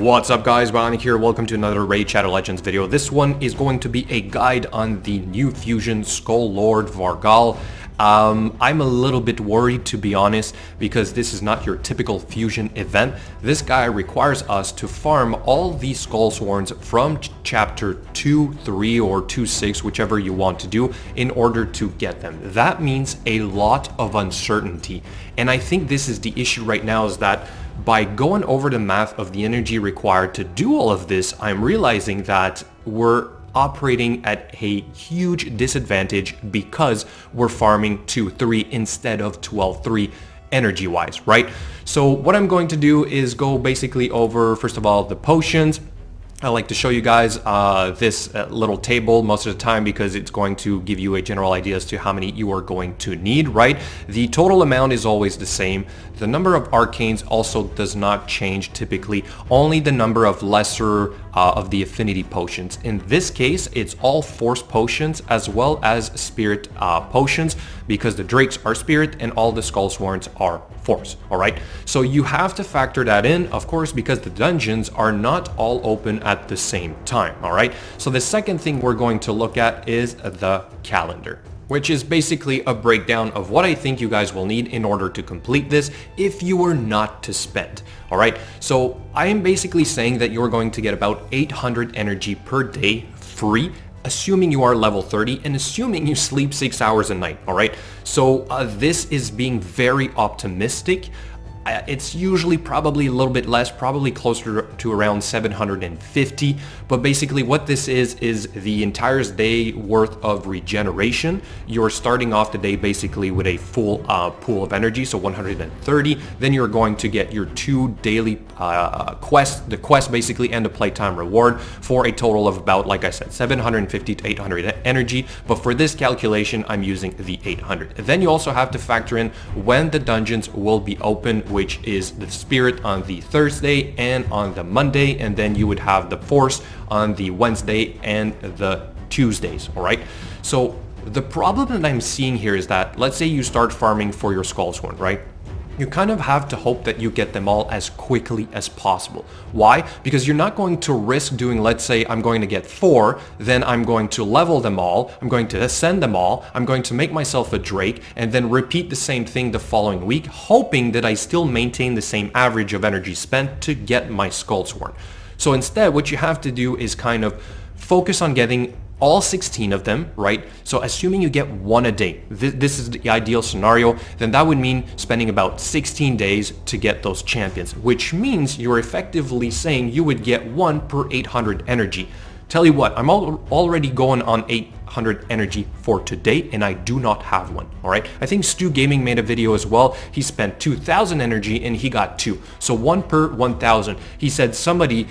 What's up guys, Bionic here, welcome to another Raid Shadow Legends video. This one is going to be a guide on the new fusion Skull Lord Var-Gall. I'm a little bit worried, to be honest, because this is not your typical fusion event. This guy requires us to farm all these Skull Sworns from chapter 2, 3 or 2, 6, whichever you want to do, in order to get them. That means a lot of uncertainty, and I think this is the issue right now, is that by going over the math of the energy required to do all of this, I'm realizing that we're operating at a huge disadvantage because we're farming 2-3 instead of 12-3 energy-wise, right? So what I'm going to do is go basically over, first of all, the potions. I like to show you guys this little table most of the time because it's going to give you a general idea as to how many you are going to need, right? The total amount is always the same. The number of arcanes also does not change typically, only the number of lesser of the affinity potions. In this case, it's all force potions as well as spirit potions, because the drakes are spirit and all the skull sworns are force. All right, so you have to factor that in, of course, because the dungeons are not all open at the same time. All right, so the second thing we're going to look at is the calendar, which is basically a breakdown of what I think you guys will need in order to complete this if you were not to spend. All right, so I am basically saying that you're going to get about 800 energy per day free, assuming you are level 30 and assuming you sleep 6 hours a night. All right, so this is being very optimistic. It's usually probably a little bit less, probably closer to around 750, but basically what this is the entire day worth of regeneration. You're starting off the day basically with a full pool of energy, so 130. Then you're going to get your 2 daily quests, the quest basically, and the playtime reward, for a total of about, like I said, 750 to 800 energy, but for this calculation I'm using the 800. Then you also have to factor in when the dungeons will be open, which is the spirit on the Thursday and on the Monday, and then you would have the force on the Wednesday and the Tuesdays. All right, so the problem that I'm seeing here is that, let's say you start farming for your skull sworn, right? You kind of have to hope that you get them all as quickly as possible. Why? Because you're not going to risk doing, let's say I'm going to get 4, then I'm going to level them all, I'm going to ascend them all, I'm going to make myself a Drake, and then repeat the same thing the following week, hoping that I still maintain the same average of energy spent to get my Skull Sworn. So instead, what you have to do is kind of focus on getting all 16 of them, right? So assuming you get 1 a day, this is the ideal scenario, then that would mean spending about 16 days to get those champions, which means you're effectively saying you would get 1 per 800 energy. Tell you what, I'm already going on 800 energy for today, and I do not have one. All right, I think Stu Gaming made a video as well. He spent 2,000 energy and he got 2, so 1 per 1,000. He said somebody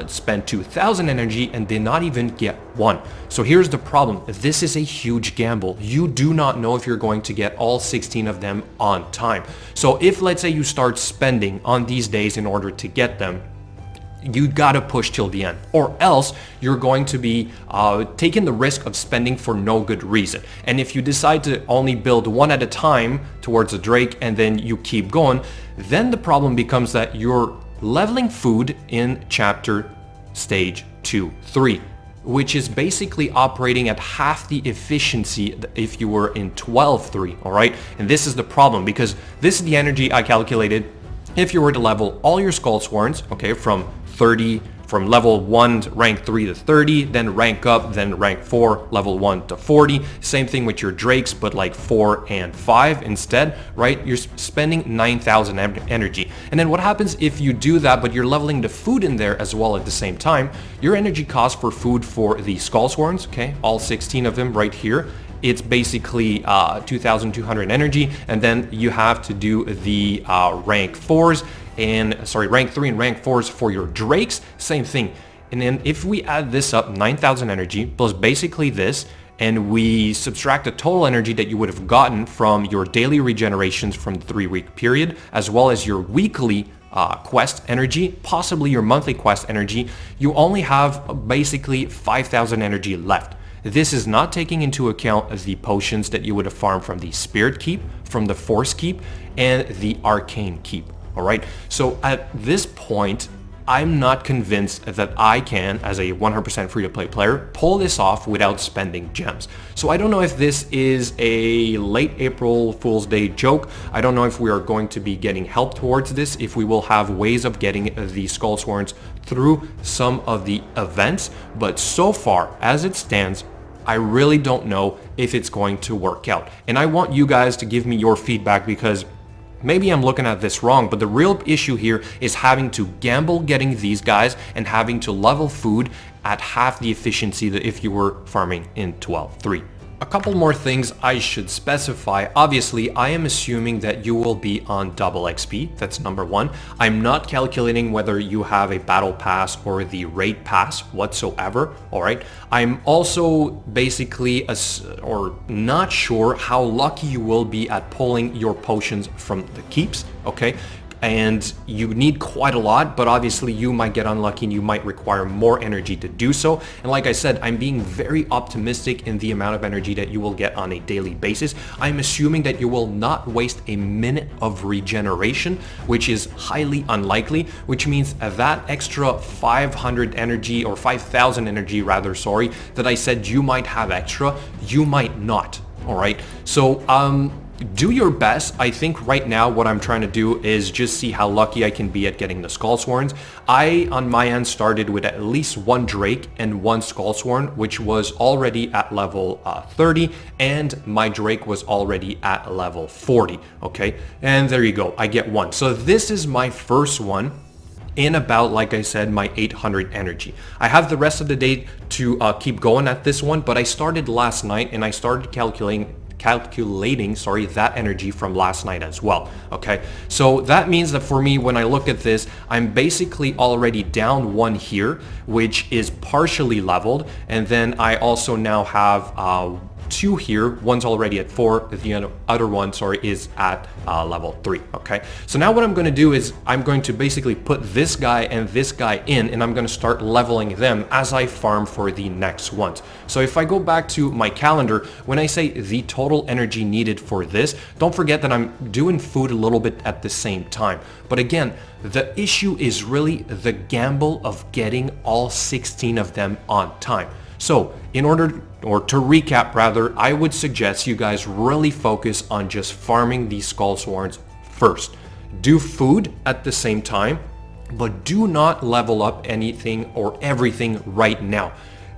spent 2,000 energy and did not even get 1. So here's the problem. This is a huge gamble. You do not know if you're going to get all 16 of them on time. So if, let's say, you start spending on these days in order to get them, you gotta push till the end, or else you're going to be taking the risk of spending for no good reason. And if you decide to only build 1 at a time towards a Drake and then you keep going, then the problem becomes that you're leveling food in chapter stage 2, 3, which is basically operating at half the efficiency if you were in 12-3, all right? And this is the problem, because this is the energy I calculated if you were to level all your Skull Sworns, okay, from level 1 to rank 3 to 30, then rank up, then rank 4, level 1 to 40. Same thing with your Drakes, but like 4 and 5 instead, right? You're spending 9,000 energy. And then what happens if you do that, but you're leveling the food in there as well at the same time? Your energy cost for food for the Skull Sworns, okay, all 16 of them right here, it's basically 2,200 energy, and then you have to do the rank 4s and rank 3 and rank 4s for your Drakes, same thing. And then if we add this up, 9,000 energy plus basically this, and we subtract the total energy that you would have gotten from your daily regenerations from the 3-week period, as well as your weekly quest energy, possibly your monthly quest energy, you only have basically 5,000 energy left. This is not taking into account the potions that you would have farmed from the Spirit Keep, from the Force Keep, and the Arcane Keep. All right, so at this point, I'm not convinced that I can, as a 100% free-to-play player, pull this off without spending gems. So I don't know if this is a late April Fool's Day joke. I don't know if we are going to be getting help towards this, if we will have ways of getting the Skull Sworns through some of the events. But so far, as it stands, I really don't know if it's going to work out. And I want you guys to give me your feedback, because maybe I'm looking at this wrong, but the real issue here is having to gamble getting these guys and having to level food at half the efficiency that if you were farming in 12.3. A couple more things I should specify. Obviously, I am assuming that you will be on double XP. That's number one. I'm not calculating whether you have a battle pass or the raid pass whatsoever. All right. I'm also basically not sure how lucky you will be at pulling your potions from the keeps. Okay. And you need quite a lot, but obviously you might get unlucky and you might require more energy to do so. And like I said, I'm being very optimistic in the amount of energy that you will get on a daily basis. I'm assuming that you will not waste a minute of regeneration, which is highly unlikely, which means that extra 500 energy, or 5,000 energy rather, sorry, that I said you might have extra, you might not. All right. So, do your best. I think right now what I'm trying to do is just see how lucky I can be at getting the Skull Sworns. I, on my end, started with at least one Drake and one Skull Sworn, which was already at level 30, and my Drake was already at level 40, okay? And there you go, I get one. So this is my first one in about, like I said, my 800 energy. I have the rest of the day to keep going at this one, but I started last night and I started calculating that energy from last night as well. Okay, so that means that for me, when I look at this, I'm basically already down one here, which is partially leveled, and then I also now have two here. One's already at 4, the other one, sorry, is at level 3. Okay, so now what I'm going to do is I'm going to basically put this guy and this guy in, and I'm going to start leveling them as I farm for the next ones. So if I go back to my calendar, when I say the total energy needed for this, don't forget that I'm doing food a little bit at the same time. But again, the issue is really the gamble of getting all 16 of them on time. So in order, or to recap rather, I would suggest you guys really focus on just farming these Skull Sworns first. Do food at the same time, but do not level up anything or everything right now.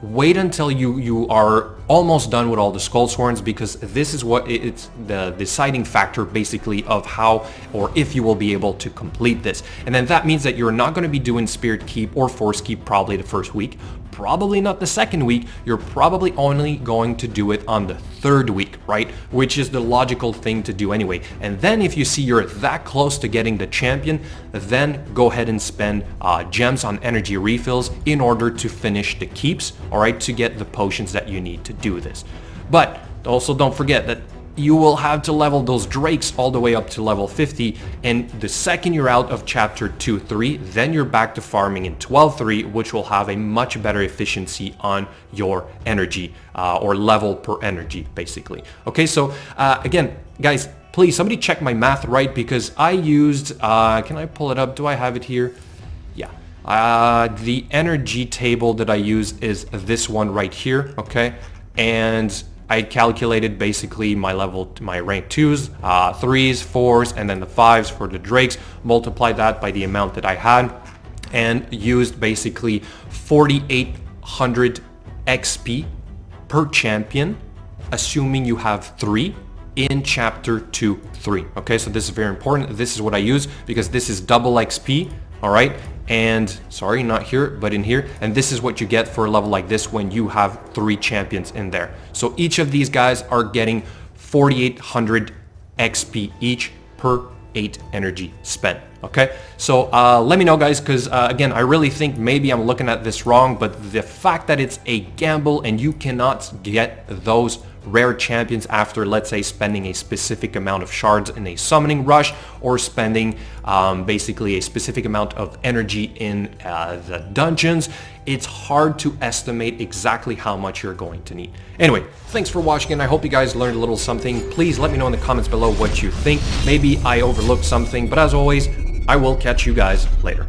Wait until you are almost done with all the Skull Sworns, because this is what it's the deciding factor basically of how or if you will be able to complete this. And then that means that you're not going to be doing Spirit Keep or Force Keep probably the first week, probably not the second week. You're probably only going to do it on the third week, right? Which is the logical thing to do anyway. And then if you see you're that close to getting the champion, then go ahead and spend gems on energy refills in order to finish the keeps, all right, to get the potions that you need to do this. But also don't forget that you will have to level those Drakes all the way up to level 50, and the second you're out of chapter 2-3, then you're back to farming in 12-3, which will have a much better efficiency on your energy, or level per energy, basically. Okay, so again, guys, please, somebody check my math right, because I used, can I pull it up? Do I have it here? Yeah. The energy table that I use is this one right here, okay? And I calculated basically my level, my rank 2s, 3s, 4s, and then the 5s for the Drakes, multiplied that by the amount that I had, and used basically 4,800 XP per champion, assuming you have 3 in chapter 2-3. Okay, so this is very important. This is what I use because this is double XP, all right? And sorry, not here, but in here. And this is what you get for a level like this when you have 3 champions in there. So each of these guys are getting 4,800 XP each per 8 energy spent. Okay, so let me know, guys, because again, I really think maybe I'm looking at this wrong, but the fact that it's a gamble and you cannot get those rare champions after, let's say, spending a specific amount of shards in a summoning rush, or spending basically a specific amount of energy in the dungeons, it's hard to estimate exactly how much you're going to need. Anyway, thanks for watching, and I hope you guys learned a little something. Please let me know in the comments below what you think. Maybe I overlooked something, but as always, I will catch you guys later.